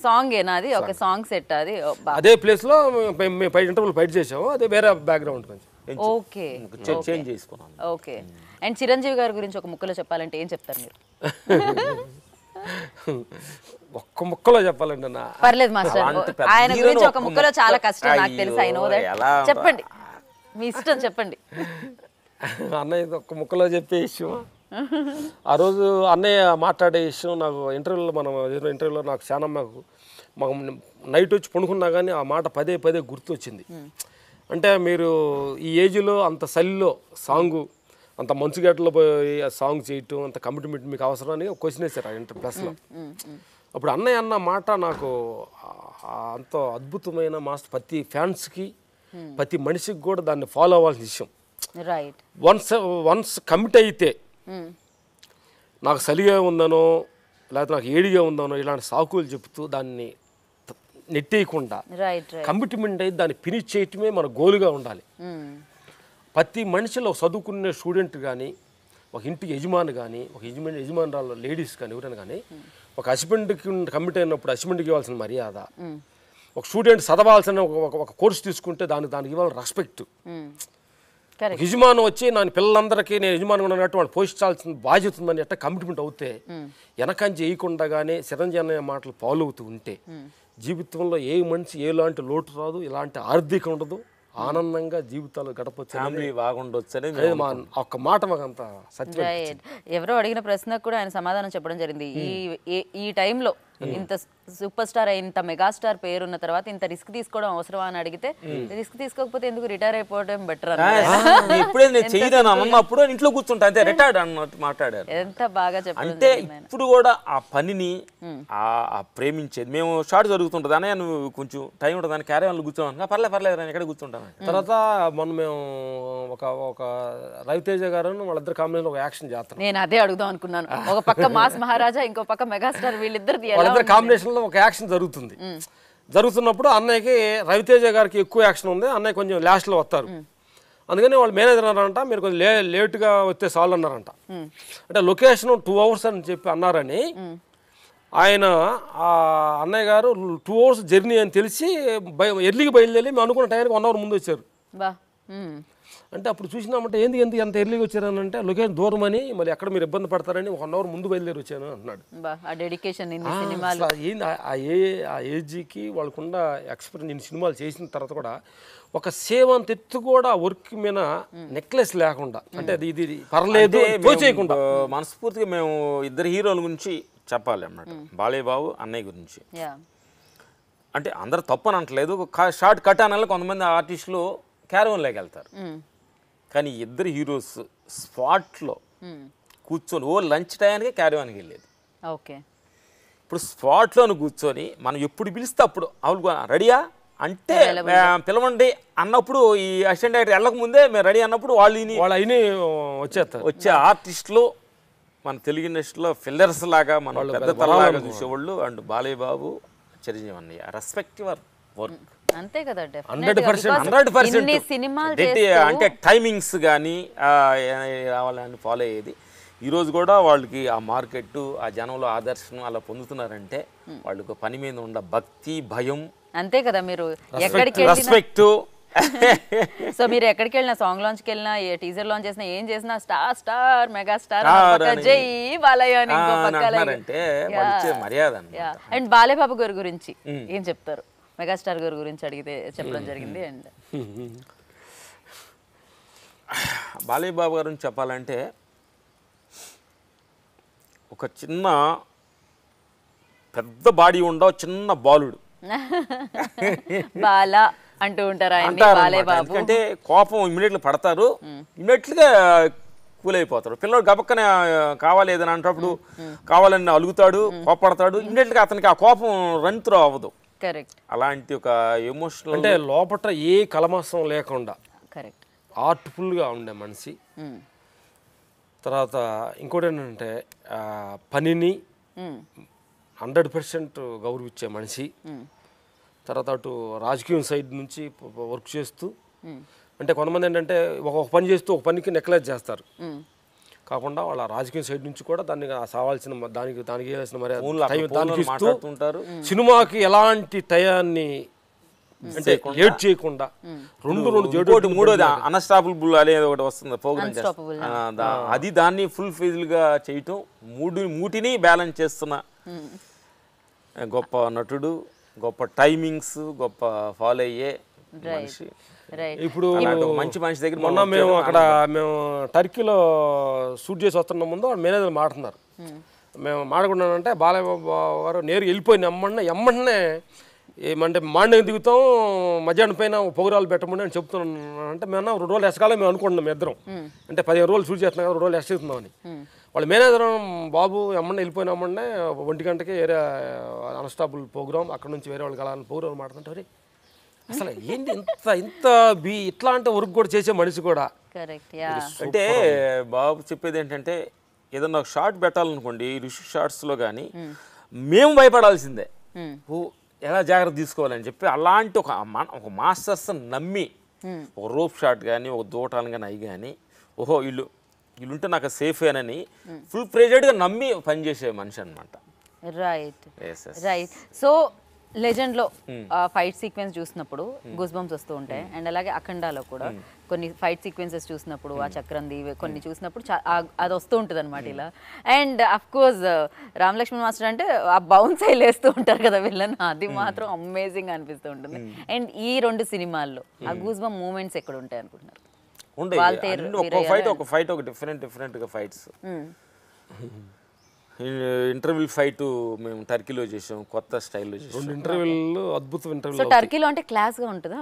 సాంగ్ ఏనా అది? ఒక సాంగ్ సెట్ అది అదే ప్లేస్ లో ఫైట్ చేసాము, అదే వేరే బ్యాక్గ్రౌండ్ కొంచెం. ఓకే చేంజ్ చేసుకున్నాను. ఓకే. అండ్ చిరంజీవి గారి గురించి ఒక ముక్కలో చెప్పాలంటే ఏం చెప్తారు మీరు? ఒక్క ముక్కలో చెప్పాలండి నా పర్లేదు మాస్టర్, ఆయన గురించి ఒక ముక్కలో చాలా కష్టం నాకు తెలుసు. I know that. చెప్పండి, మీ ఇష్టం చెప్పండి. అన్నయ్య ఒక్క ముక్కలో చెప్పే విషయం, ఆ రోజు అన్నయ్య మాట్లాడే విషయం నాకు ఇంటర్వ్యూలో నాకు చాలా మాకు నైట్ వచ్చి పడుకున్నా కానీ ఆ మాట పదే పదే గుర్తొచ్చింది. అంటే మీరు ఈ ఏజ్లో అంత చలిలో సాంగు, అంత మంచుగడ్డలో పోయి ఆ సాంగ్ చేయటం, అంత కమిట్మెంట్ మీకు అవసరం అని ఒక క్వశ్చన్ వేశారు ఆ ఇంటర్ ప్లస్లో. అప్పుడు అన్నయ్య అన్న మాట నాకు అంత అద్భుతమైన మాస్టర్, ప్రతి ఫ్యాన్స్కి ప్రతి మనిషికి కూడా దాన్ని ఫాలో అవ్వాల్సిన విషయం. రైట్. వన్స్ కమిట్ అయితే నాకు చలిగా ఉందనో లేకపోతే నాకు ఏడిగా ఉందనో ఇలాంటి సాకులు చెప్తూ దాన్ని నెట్టేయకుండా కమిట్మెంట్ అయితే దాన్ని ఫినిష్ చేయటమే మన గోలుగా ఉండాలి. ప్రతి మనిషిలో చదువుకునే స్టూడెంట్ కానీ, ఒక ఇంటికి యజమాని కానీ, ఒక యజమానురాలు లేడీస్ కానీ, ఎవరైనా కానీ ఒక హస్బెండ్కి కమిట్ అయినప్పుడు హస్బెండ్కి ఇవ్వాల్సిన మర్యాద, ఒక స్టూడెంట్ చదవాల్సిన ఒక కోర్సు తీసుకుంటే దానికి ఇవ్వాల్సిన రెస్పెక్ట్, యజమానం వచ్చి నా పిల్లలందరికీ నేను యజమాని ఉన్నట్టు వాళ్ళు పోషించాల్సిన బాధ్యత ఉందని ఎట్లా కమిట్మెంట్ అవుతే వెనకంచి వేయకుండానే చిరంజీవి మాటలు ఫాలో అవుతూ ఉంటే జీవితంలో ఏ మనిషి ఎలాంటి లోటు రాదు, ఇలాంటి ఆర్థిక ఉండదు, ఆనందంగా జీవితాలు గడపచ్చు, ఒక్క మాట మాకు అంత సత్యం. ఎవరో అడిగిన ప్రశ్నకు కూడా ఆయన సమాధానం చెప్పడం జరిగింది. ఈ టైంలో ఇంత సూపర్ స్టార్, ఇంత మెగాస్టార్ పేరున్న తర్వాత ఇంత రిస్క్ తీసుకోవడం అవసరమా అని అడిగితే, రిస్క్ తీసుకోకపోతే ఎందుకు రిటైర్ అయిపోవడం బెటర్ అన్నప్పుడు ఇంట్లో కూర్చుంటా అంతే, రిటైర్డ్ అన్నట్టు మాట్లాడారు. ఎంత బాగా చెప్పారు. అంటే ఇప్పుడు కూడా ఆ పనిని ఆ ప్రేమించేది. మేము షార్ట్ జరుగుతుంటుంది అనే నువ్వు కొంచెం టైం ఉంటుంది అని క్యారీవన్లో కూర్చోను, పర్లేదు నేను ఎక్కడ కూర్చుంటాను. తర్వాత మొన్న మేము ఒక రవితేజ గారు వాళ్ళిద్దరు కాంబినేషన్ ఒక యాక్షన్ చేస్తాం. నేను అదే అడుగుదాం అనుకున్నాను. ఒక పక్క మాస్ మహారాజా, ఇంకో పక్క మెగాస్టార్, వీళ్ళిద్దరు కాంబినేషన్లో ఒక యాక్షన్ జరుగుతున్నప్పుడు అన్నయ్యకి రవితేజ గారికి ఎక్కువ యాక్షన్ ఉంది, అన్నయ్య కొంచెం లాస్ట్లో వస్తారు. అందుకని వాళ్ళు మేనేజర్ అన్నారంట, మీరు కొంచెం లేట్గా వస్తే చాలు అన్నారంట. అంటే లొకేషన్ 2 hours అని చెప్పి అన్నారని ఆయన అన్నయ్య గారు 2 hours జర్నీ అని తెలిసి ఎర్లీగా బయలుదేరి మేము అనుకున్న టైంకి 1 hour ముందు వచ్చారు. అంటే అప్పుడు చూసినామంటే ఎందుకు ఎంత ఎర్లీగా వచ్చారని అంటే లొకేషన్ దూరం అని, మళ్ళీ ఎక్కడ మీరు ఇబ్బంది పడతారని 1 hour ముందు బయలుదేరి వచ్చాను అంటున్నాడు. ఆ ఏజ్కి వాళ్ళకున్న ఎక్స్పీరియన్స్, ఇన్ని సినిమాలు చేసిన తర్వాత కూడా ఒక సేవంత ఎత్తు కూడా వర్క్ మీద నెక్లెస్ లేకుండా, అంటే ఇది పర్లేదు చేయకుండా మనస్ఫూర్తిగా మేము ఇద్దరు హీరోల గురించి చెప్పాలి అన్నమాట. బాలయ్య బాబు, అన్నయ్య గురించి. అంటే అందరు తప్పు అని అంటలేదు, షార్ట్ కట్ అనాలి కొంతమంది ఆర్టిస్టులు క్యారవన్లోకి వెళ్తారు, కానీ ఇద్దరు హీరోస్ స్పాట్లో కూర్చొని లంచ్ టైంకి క్యారవాన్కి వెళ్ళేది. ఓకే. ఇప్పుడు స్పాట్లోని కూర్చొని మనం ఎప్పుడు పిలిస్తే అప్పుడు అవును రెడీయా అంటే పిలవండి అన్నప్పుడు ఈ అసిస్టెంట్ డైరెక్టర్ వెళ్ళక ముందే మేము రెడీ అన్నప్పుడు వాళ్ళు అయినా వచ్చే ఆర్టిస్టులు మన తెలుగు ఇండస్ట్రీలో ఫిల్లర్స్ లాగా మన పెద్ద తలలాగా చూసేవాళ్ళు. అండ్ బాలయ్య బాబు, చిరంజీవి అన్నయ్య రెస్పెక్ట్ యువర్ వర్క్. అంతే కదా, 100% అంటే టైమింగ్స్ కానీ రావాలని ఫాలో అయ్యేది. ఈరోజు కూడా వాళ్ళకి ఆ మార్కెట్, ఆ జనంలో ఆదర్శనం అలా పొందుతున్నారంటే వాళ్ళకి పని మీద ఉన్న భక్తి, భయం. అంతే కదా. మీరు రెస్పెక్ట్. సో మీరు ఎక్కడికి వెళ్ళినా, సాంగ్ లాంచ్కి వెళ్ళినా, టీజర్ లాంచ్ చేసినా, ఏం చేసినా స్టార్ మెగాస్టార్ జై బాలయ్య అని మర్యాద. అండ్ బాలయ్య బాబు గారి గురించి ఏం చెప్తారు? మెగాస్టార్ గారి గురించి అడిగితే చెప్పడం జరిగింది. అండ్ బాలయ్య బాబు గారి గురించి చెప్పాలంటే ఒక చిన్న పెద్ద బాడీ ఉండవు, చిన్న బాలుడు బాలా అంటూ ఉంటారు ఆయన. బాలయ్య బాబు ఎందుకంటే కోపం ఇమ్మీడియట్గా పడతారు, ఇమ్మీడియట్గా కూల్ అయిపోతాడు. పిల్లడు గబక్కనే కావాలి ఏదని అంటప్పుడు కావాలని అలుగుతాడు, కోపడతాడు, ఇమ్మీడియట్గా అతనికి ఆ కోపం రన్ త్రూ అవ్వదు. కరెక్ట్. అలాంటి ఒక ఎమోషనల్, అంటే లోపల ఏ కలమసం లేకుండా కరెక్ట్ ఆర్ట్ఫుల్గా ఉండే మనిషి. తర్వాత ఇంకోటి ఏంటంటే పనిని 100% గౌరవించే మనిషి. తర్వాత అటు రాజకీయం సైడ్ నుంచి వర్క్ చేస్తూ, అంటే కొంతమంది ఏంటంటే ఒక పని చేస్తూ ఒక పనికి నెగ్లెక్ట్ చేస్తారు, కాకుండా వాళ్ళ రాజకీయ సైడ్ నుంచి కూడా దానికి సావాల్సిన దానికి వేయాల్సిన మర్యాద దానికి ఇస్తూ సినిమాకి ఎలాంటి టయాన్ని అంటే ఏడ్ చేయకుండా రెండు ఇంకోటి మూడోది అన్స్టాపబుల్ అనేది ఒకటి వస్తుంది ప్రోగ్రామ్ Unstoppable. అది దాన్ని ఫుల్ ఫిజిల్గా చేయటం మూటిని బ్యాలెన్స్ చేస్తున్న గొప్ప నటుడు, గొప్ప టైమింగ్స్, గొప్ప ఫాలో అయ్యే మనిషి. రైట్. ఇప్పుడు అలాంటి ఒక మంచి మనిషి దగ్గర మొన్న మేము అక్కడ మేము టర్కీలో షూట్ చేసి వస్తున్న ముందు మేనేజర్ మాట్లాడుతున్నారు. మేము మాట్లాడుకున్నానంటే బాలయ్య గారు నేరుగా వెళ్ళిపోయిన ఎమ్మంటనే ఏమంటే మార్నింగ్ దిగుతాం, మధ్యాహ్నం పైన పొగరాలు పెట్టమని అని చెప్తున్నాను. అంటే మేము 2 రోజులు ఎసకాలే మేము అనుకుంటున్నాం ఇద్దరం. అంటే 15 రోజులు షూట్ చేస్తున్నాం కదా, 2 రోజులు ఎస్ట్ చేస్తున్నామని. వాళ్ళ మేనేజర్ బాబు ఎమ్మన్నా వెళ్ళిపోయినామన్నా 1 గంటకి వేరే అన్స్టాపుల్ ప్రోగ్రామ్, అక్కడ నుంచి వేరే వాళ్ళు కలాలని ప్రోగ్రామ్ మాట్లాడుతుంటారు. అసలు ఏంటి ఇంత ఇట్లాంటి వర్క్ కూడా చేసే మనిషి కూడా. కరెక్ట్. అంటే బాబు చెప్పేది ఏంటంటే ఏదన్నా ఒక షార్ట్ పెట్టాలనుకోండి, రిషి షార్ట్స్లో కానీ మేము భయపడాల్సిందే. ఎలా జాగ్రత్త తీసుకోవాలని చెప్పి అలాంటి ఒక మాస్టర్స్ నమ్మి ఒక రోప్ షాట్ కానీ ఒక దూటాలు కానీ అవి కానీ ఓహో వీళ్ళుంటే నాకు సేఫేనని ఫుల్ ప్రెజెడ్గా నమ్మి పనిచేసే మనిషి అనమాట. రైట్. రైట్. సో లెజెండ్లో ఫైట్ సీక్వెన్స్ చూసినప్పుడు గూస్ బంప్స్ వస్తూ ఉంటాయి. అండ్ అలాగే అఖండాలో కూడా కొన్ని ఫైట్ సీక్వెన్సెస్ చూసినప్పుడు ఆ చక్రంది కొన్ని చూసినప్పుడు అది వస్తూ ఉంటుంది అనమాట ఇలా. And of course Ram Lakshman master అంటే ఆ బౌన్స్ అయి లేస్తూ ఉంటారు కదా విలన్, అది మాత్రం అమేజింగ్ అనిపిస్తూ ఉంటుంది. అండ్ ఈ 2 సినిమాల్లో ఆ గూస్ బంప్ మూమెంట్స్ ఎక్కడ ఉంటాయి అనుకుంటున్నారు? ఒక ఫైట్ ఒక డిఫరెంట్గా ఫైట్స్. ఇంటర్వ్యూ ఫైట్ మేము టర్కీలో చేసాం, కొత్త స్టైల్లో చేసాం. 2 ఇంటర్వ్యూలు అద్భుతం ఇంటర్వ్యూ. సో టర్కీలో అంటే క్లాస్గా ఉంటుందా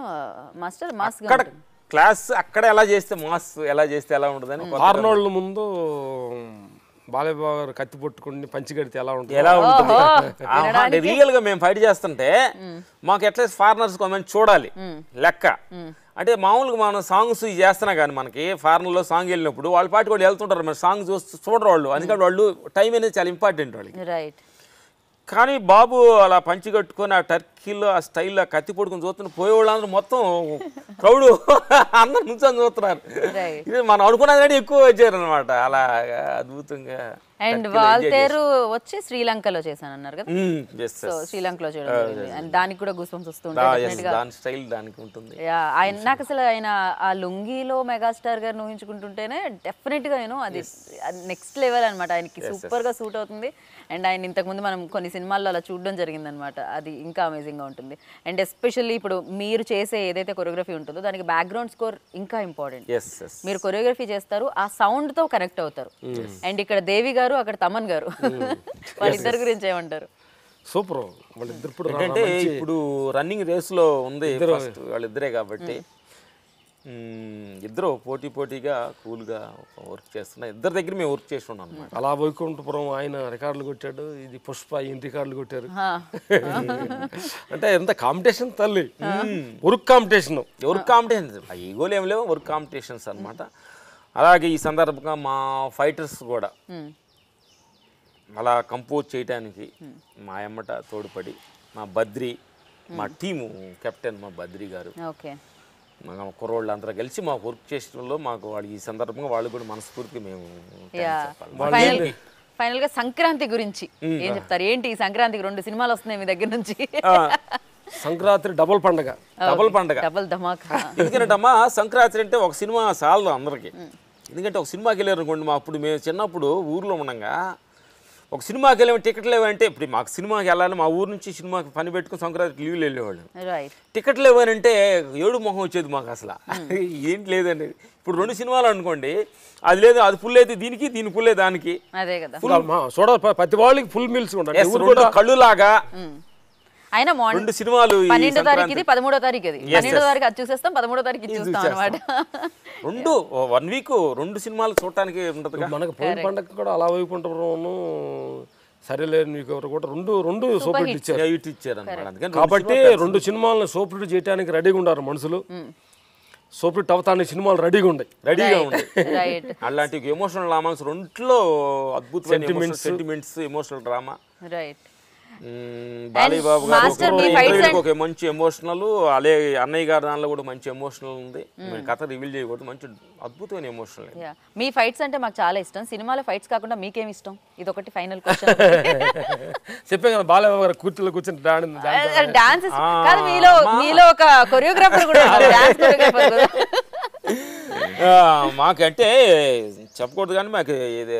మాస్టర్? మాస్గా అక్కడ క్లాస్ అక్కడ ఎలా చేస్తే మాస్, ఎలా చేస్తే ఎలా ఉంటుందని. ఆర్నోళ్ళ ముందు బాలయ్య గారు కత్తి పట్టుకుని పంచి కడితే ఎలా ఉంటుంది, ఎలా ఉంటుంది రియల్ గా మేము ఫైట్ చేస్తుంటే మాకు ఎట్లా ఫారినర్స్ కొంతమంది చూడాలి లెక్క. అంటే మామూలుగా మనం సాంగ్స్ చేస్తున్నా కానీ మనకి ఫారినర్లో సాంగ్ వెళ్ళినప్పుడు వాళ్ళ పాటి వాళ్ళు వెళ్తుంటారు, మన సాంగ్ చూడరు వాళ్ళు. అందుకని వాళ్ళు టైం అనేది చాలా ఇంపార్టెంట్ వాళ్ళకి. రైట్. కానీ బాబు అలా పంచి కట్టుకొని ఆ టర్కీలో ఆ స్టైల్లో కత్తి పడుకుని చూస్తున్న పోయేవాళ్ళందరూ మొత్తం క్రౌడ్ అందరు నుంచొని చూస్తున్నారు. ఇది మనం అనుకున్నది కానీ ఎక్కువ వచ్చారు అనమాట. అలా అద్భుతంగా. అండ్ వాల్తేరు వచ్చి శ్రీలంకలో చేశాను అన్నారు కదా, సో శ్రీలంకలో చేయడం జరిగింది. అండ్ దానికి కూడా గూస్ బంప్స్ వస్తూ ఉంటాయి. దాని స్టైల్ దానికి ఉంటుంది. ఆయన నాకు అసలు ఆయన ఆ లుంగీలో మెగాస్టార్ గారిని ఊహించుకుంటుంటేనే డెఫినెట్ గా అది నెక్స్ట్ లెవెల్ అనమాట. ఆయనకి సూపర్ గా సూట్ అవుతుంది. అండ్ ఆయన ఇంతకుముందు మనం కొన్ని సినిమాల్లో అలా చూడడం జరిగింది అనమాట. అది ఇంకా అమేజింగ్ గా ఉంటుంది. అండ్ ఎస్పెషల్లీ ఇప్పుడు మీరు చేసే ఏదైతే కొరియోగ్రఫీ ఉంటుందో దానికి బ్యాక్గ్రౌండ్ స్కోర్ ఇంకా ఇంపార్టెంట్. మీరు కొరియోగ్రఫీ చేస్తారు, ఆ సౌండ్ తో కనెక్ట్ అవుతారు. అండ్ ఇక్కడ దేవి గారు, అక్కడ తమన్ గారు, వాళ్ళిద్దరి గురించి ఏమంటారు? సూపర్. అంటే ఇప్పుడు రన్నింగ్ రేస్ లో ఉంది వాళ్ళిద్దరే కాబట్టి ఇద్దరు పోటీగా కూల్గా వర్క్ చేస్తున్నా. ఇద్దరి దగ్గర మేము వర్క్ చేసి ఉన్నాం అనమాట. అలా వైకుంఠపురం ఆయన రికార్డులు కొట్టాడు, ఇది పుష్ప ఈయన రికార్డులు కొట్టారు. అంటే ఎంత కాంపిటీషన్ తల్లి, వర్క్ కాంపిటీషన్. ఈగోలు ఏం లేవు, వర్క్ కాంపిటీషన్స్ అనమాట. అలాగే ఈ సందర్భంగా మా ఫైటర్స్ కూడా అలా కంపోజ్ చేయడానికి మా ఎమ్మట తోడ్పడి మా బద్రి, మా టీము కెప్టెన్ మా బద్రి గారు, మా కుర్రోళ్ళు అందరూ కలిసి మాకు వర్క్ చేసడంలో మాకు వాళ్ళు ఈ సందర్భంగా వాళ్ళు కూడా మనస్ఫూర్తిగా మేము ఫైనల్ గా సంక్రాంతి గురించి ఏం చెప్తారు? ఏంటి ఈ సంక్రాంతికి 2 సినిమాలు వస్తున్నాయి మీ దగ్గర నుంచి. సంక్రాంతి డబుల్ పండగ, డబుల్ ధమాకా. ఎందుకంటమ్మా సంక్రాంతి అంటే ఒక సినిమా చాలు అందరికి. ఎందుకంటే ఒక సినిమాకి వెళ్ళారు అనుకోండి, అప్పుడు మేము చిన్నప్పుడు ఊర్లో ఉండగా ఒక సినిమాకి వెళ్ళాము, టికెట్లు లేవంటే ఇప్పుడు మాకు సినిమాకి వెళ్ళాలి, మా ఊరు నుంచి సినిమాకి పని పెట్టుకుని సంక్రాంతికి లీవ్లు వెళ్ళేవాళ్ళు. టికెట్లు లేవనంటే ఏడు మొహం వచ్చేది మాకు అసలు. ఏంటి లేదండి. ఇప్పుడు 2 సినిమాలు అనుకోండి, అది లేదు, అది ఫుల్ అయితే దీనికి, దీని ఫుల్ అయితే దానికి. అదే కదా, ప్రతి వాళ్ళకి ఫుల్ మీల్స్ ఉంటాయి. కళ్ళులాగా అయినా 2 సినిమాలు 12వ తారీఖు ఇది, 13వ తారీఖు ఇది. 12వ తారీఖు అది చూసేస్తాం, 13వ తారీఖు చూస్తాం అనమాట. 1 వీక్ 2 సినిమాలు చూడటానికి ఉండదు. మనకు పోయిన పండగ కూడా అలా వైకుంఠపురం సరేలే నీకు ఎవరు కూడా రెండు సూపర్ హిట్ ఇచ్చారు. కాబట్టి 2 సినిమాలను సూపర్ హిట్ చేయడానికి రెడీగా ఉన్నారు మనుషులు. సూపర్ హిట్ అవతానికి సినిమాలు రెడీగా ఉన్నాయి. అలాంటి ఎమోషనల్ డ్రామాస్ 2లో అద్భుతమైన sentiments, emotional drama. Right. బాలీబాబు master మీ ఫైట్స్ గారు ఒక మంచి ఎమోషనల్, అలాగే అన్నయ్య గారి దానిలో కూడా మంచి ఎమోషనల్ ఉంది. కథ రివీల్ చేయకూడదు, మంచి అద్భుతమైన ఎమోషనల్. మీ ఫైట్స్ అంటే మాకు చాలా ఇష్టం. సినిమాలో ఫైట్స్ కాకుండా మీకేమి ఇష్టం? ఇది ఒకటి ఫైనల్ క్వశ్చన్. చెప్పే కదా బాలయ్య గారు కూర్చుని కూర్చొని డాన్స్ కాదు, మీలో ఒక కొరియోగ్రాఫర్ కూడా ఉన్నారు, డాన్స్ కొరియోగ్రాఫర్ కూడా. మాకంటే చెప్పకూడదు కానీ మాకు ఇది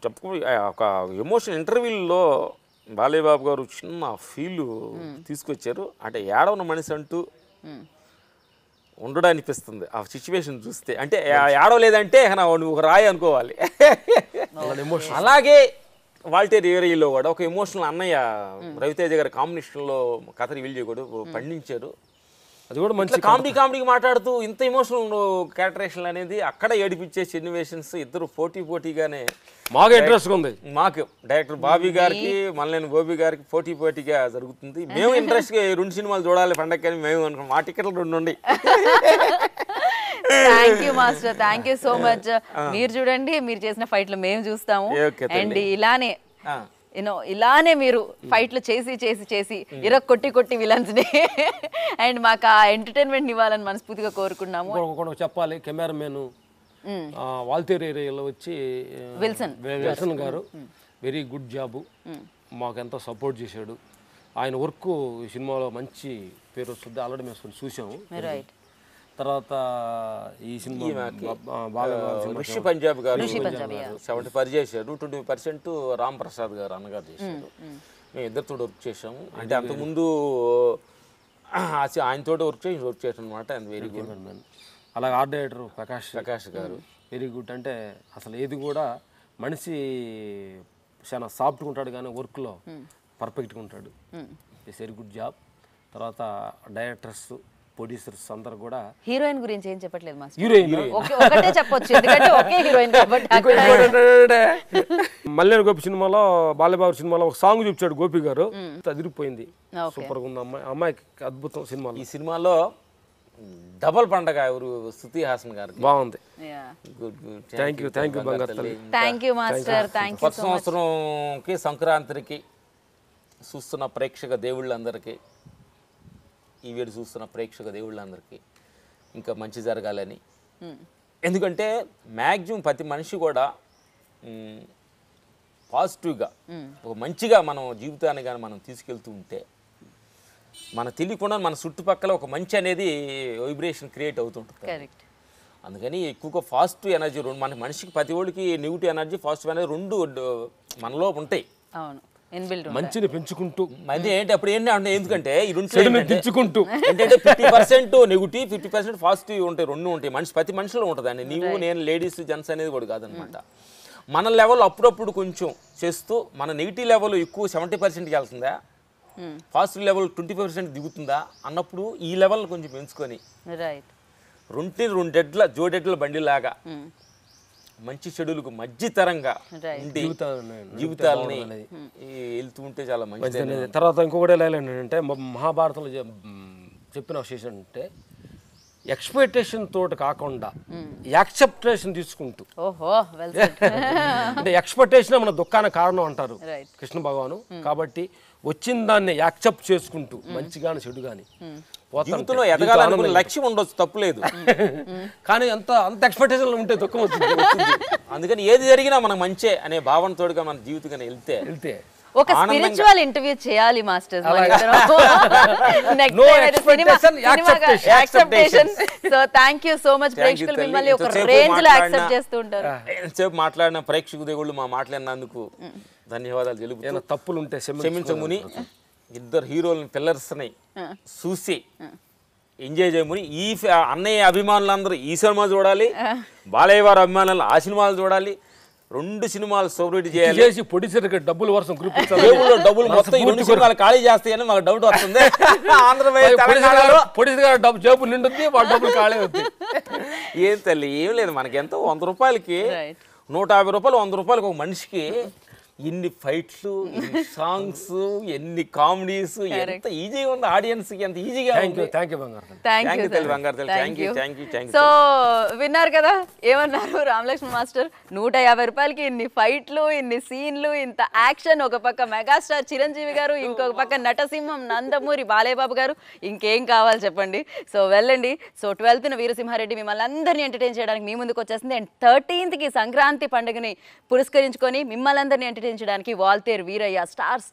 చెప్పుకో ఒక ఎమోషన్ ఇంటర్వ్యూలో బాలయ్య బాబు గారు చిన్న ఫీల్ తీసుకొచ్చారు. అంటే ఏడవన మనిషి అంటూ ఉండడం అనిపిస్తుంది ఆ సిచ్యువేషన్ చూస్తే. అంటే ఏడవలేదంటే నువ్వు ఒక రాయి అనుకోవాలి. అలాగే వాల్టేర్ ఏరియాలో కూడా ఒక ఎమోషనల్ అన్నయ్య రవితేజ గారి కాంబినేషన్లో కథ రివీల్ చేయకూడదు పండించారు. అది కూడా మంచి కామెడీకి మాట్లాడుతూ ఇంత ఎమోషనల్ క్యారెక్టరేషన్ అనేది అక్కడ ఏడిపించే సిన్నివేషన్స్ ఇద్దరు పోటీగానే మాకు ఇంట్రెస్ట్ ఉంది. మాకు డైరెక్టర్ బాబీ గారికి మల్లెని గోపి గారికి పోటీగా జరుగుతుంది. మేము ఇంట్రెస్ట్గా 2 సినిమాలు చూడాలి పండగ కానీ మేము అనుకున్నాం. మా టికెట్లు 2 ఉండి. Thank you master, thank you so much. మీరు చూడండి, మీరు చేసిన ఫైట్లు మేము చూస్తాము. అండ్ ఇలానే మీరు ఫైట్లు చేసి కొట్టి విలన్స్ ని అండ్ మాకు ఆ ఎంటర్టైన్మెంట్ ఇవ్వాలని మనస్ఫూర్తిగా కోరుకున్నాము. చెప్పాలి, కెమెరామెన్ వాల్తేరు ఏరియాలో వచ్చి విల్సన్ గారు వెరీ గుడ్ జాబు, మాకు ఎంతో సపోర్ట్ చేశాడు. ఆయన వర్క్ ఈ సినిమాలో మంచి పేరు వస్తుంది. ఆల్రెడీ మేము చూసాము. తర్వాత ఈ సినిమా ఋషి పంజాబ్ గారు 70% చేశారు, 20% రామ్ ప్రసాద్ గారు అన్నగారు చేశారు. మేము ఇద్దరితో వర్క్ చేసాము. అంటే అంతకుముందు ఆయనతో వర్క్ చేసాం అనమాట. And very good. అలాగే ఆర్ట్ డైరెక్టర్ ప్రకాష్ గారు వెరీ గుడ్. అంటే అసలు ఏది కూడా మనిషి చాలా సాఫ్ట్గా ఉంటాడు కానీ వర్క్లో పర్ఫెక్ట్గా ఉంటాడు. It's very good job. తర్వాత డైరెక్టర్స్, ప్రొడ్యూసర్స్ అందరు కూడా. హీరోయిన్ గురించి ఏం చెప్పట్లేదు మాస్టర్? హీరోయిన్ ఒకటే చెప్పొచ్చు, ఎందుకంటే ఒకే హీరోయిన్ కాబట్టి. మల్లెని గోపి సినిమాలో, బాలయ్యబాబు సినిమాలో ఒక సాంగ్ చూపించాడు గోపి గారు, అదిరిపోయింది. సూపర్ గా ఉంది అమ్మాయికి, అద్భుతం సినిమా. ఈ సినిమాలో డబల్ పండగ ఎవరు శృతి హాసన్ గారు బాగుంది. థ్యాంక్ యూ బంగారు తల్లి. Thank you master, thank you. కొత్త సంవత్సరంకి సంక్రాంతికి చూస్తున్న ప్రేక్షక దేవుళ్ళందరికీ, ఈ వీడియో చూస్తున్న ప్రేక్షక దేవుళ్ళందరికీ ఇంకా మంచి జరగాలని. ఎందుకంటే మ్యాక్సిమం ప్రతి మనిషి కూడా పాజిటివ్గా ఒక మంచిగా మనం జీవితాన్ని కానీ మనం తీసుకెళ్తూ ఉంటే మన తెలియకుండా మన చుట్టుపక్కల ఒక మంచి అనేది వైబ్రేషన్ క్రియేట్ అవుతుంటుంది. అందుకని ఎక్కువగా పాజిటివ్ ఎనర్జీ మన మనిషికి ప్రతి ఒడికి నెగిటివ్ ఎనర్జీ పాజిటివ్ ఎనర్జీ 2 మనలో ఉంటాయి. మంచిని పెంచుకుంటూ మంచి ఏంటి అప్పుడు ఏంటి అంటే, ఎందుకంటే ఈ 2 పెంచుకుంటూ ఏంటంటే 50% నెగిటివ్ 50% పాజిటివ్ ఉంటాయి. 2 ఉంటాయి. ప్రతి మనిషిలో ఉంటుంది అండి. నీవు నేను లేడీస్ జెంట్స్ అనేది కూడా కాదనమాట. మన లెవెల్ అప్పుడప్పుడు కొంచెం చేస్తూ మన నెగిటివ్ లెవెల్ ఎక్కువ 70%కి వెళ్తుందా, పాజిటివ్ లెవెల్ 20% దిగుతుందా అన్నప్పుడు ఈ లెవెల్ కొంచెం పెంచుకొని 2 జోడెడ్ల బండిలాగా మంచి చెడులకు మధ్యతరంగా ఉండి జీవితాలని వెళ్తూ ఉంటే చాలా మంచిది. తర్వాత ఇంకొకటి ఎలా ఏంటంటే మహాభారతంలో చెప్పిన విశేషం అంటే ఎక్స్పెక్టేషన్ తోటి కాకుండా యాక్సెప్టేషన్ తీసుకుంటూ. అంటే ఎక్స్పెక్టేషన్ మన దుఃఖానికి కారణం అంటారు కృష్ణ భగవాను. కాబట్టి వచ్చిన దాన్ని యాక్సెప్ట్ చేసుకుంటూ మంచి కానీ చెడు కానీ జీవితంలో ఎదగాలనుకునే లక్ష్యం ఉండొచ్చు, తప్పులేదు. కానీ అంత ఎక్స్పెక్టేషన్ ఉంటే దుఃఖం వచ్చింది. అందుకని ఏది జరిగినా మనం మంచే అనే భావనతోడుగా మన జీవితంగా వెళ్తే ఒక స్పిరిచువల్ ఇంటర్వ్యూ చేయాలి masters. So thank you so much. ప్రేక్షకులు మిమ్మల్ని ఒక రేంజ్ లో యాక్సెప్ట్ చేస్తూ ఉంటారు. ఎంతసేపు మాట్లాడిన ప్రేక్షక దేవుళ్ళు మా మాట్లాడినందుకు ధన్యవాదాలు తెలుపుతూ, తప్పులు ఉంటే క్షమించముని, ఇద్దరు హీరోలని పిల్లర్స్ని చూసి ఎంజాయ్ చేయమని, ఈ అన్నయ్య అభిమానులందరూ ఈ సినిమా చూడాలి, బాలయ్య వారి అభిమానులు ఆ సినిమాలు చూడాలి. 2 సినిమాలు సోపరేట్ చేయాలి. ప్రొడ్యూసర్కి డబ్బులు వర్షం డబ్బులు మొత్తం 2 సినిమాలు ఖాళీ చేస్తాయని మాకు డౌట్ వస్తుంది. ప్రొడ్యూసర్ డబ్బు జేబు నిండుద్ది, వాళ్ళ డబ్బులు ఖాళీ అవుతుంది. ఏం తల్లి ఏం లేదు, మనకి ఎంతో 100 రూపాయలకి 150 రూపాయలు 100 రూపాయలకి ఒక మనిషికి ఇన్ని ఫైట్లు, ఇన్ని సాంగ్స్, ఎన్ని కామెడీస్, ఎంత ఈజీగా ఉంది ఆడియన్స్ కి, ఎంత ఈజీగా ఉంది. థ్యాంక్ యూ బంగారు thank you thank you. So విన్నారు కదా ఏమన్నారు రామలక్ష్మణ్ మాస్టర్, 150 రూపాయలకి ఇన్ని ఫైట్లు, ఇన్ని సీన్లు, ఇంత యాక్షన్, ఒక పక్క మెగాస్టార్ చిరంజీవి గారు, ఇంకొక పక్క నటసింహం నందమూరి బాలయ్యబాబు గారు, ఇంకేం కావాలి చెప్పండి. సో వెళ్ళండి. సో 12th వీరసింహారెడ్డి మిమ్మల్ని అందరినీ ఎంటర్టైన్ చేయడానికి మీ ముందుకు వచ్చేస్తుంది. అండ్ 13th సంక్రాంతి పండుగని పురస్కరించుకొని మిమ్మల్ని అందరినీ ఎంటర్టైన్ చేయడానికి వాల్తేరు వీరయ్య స్టార్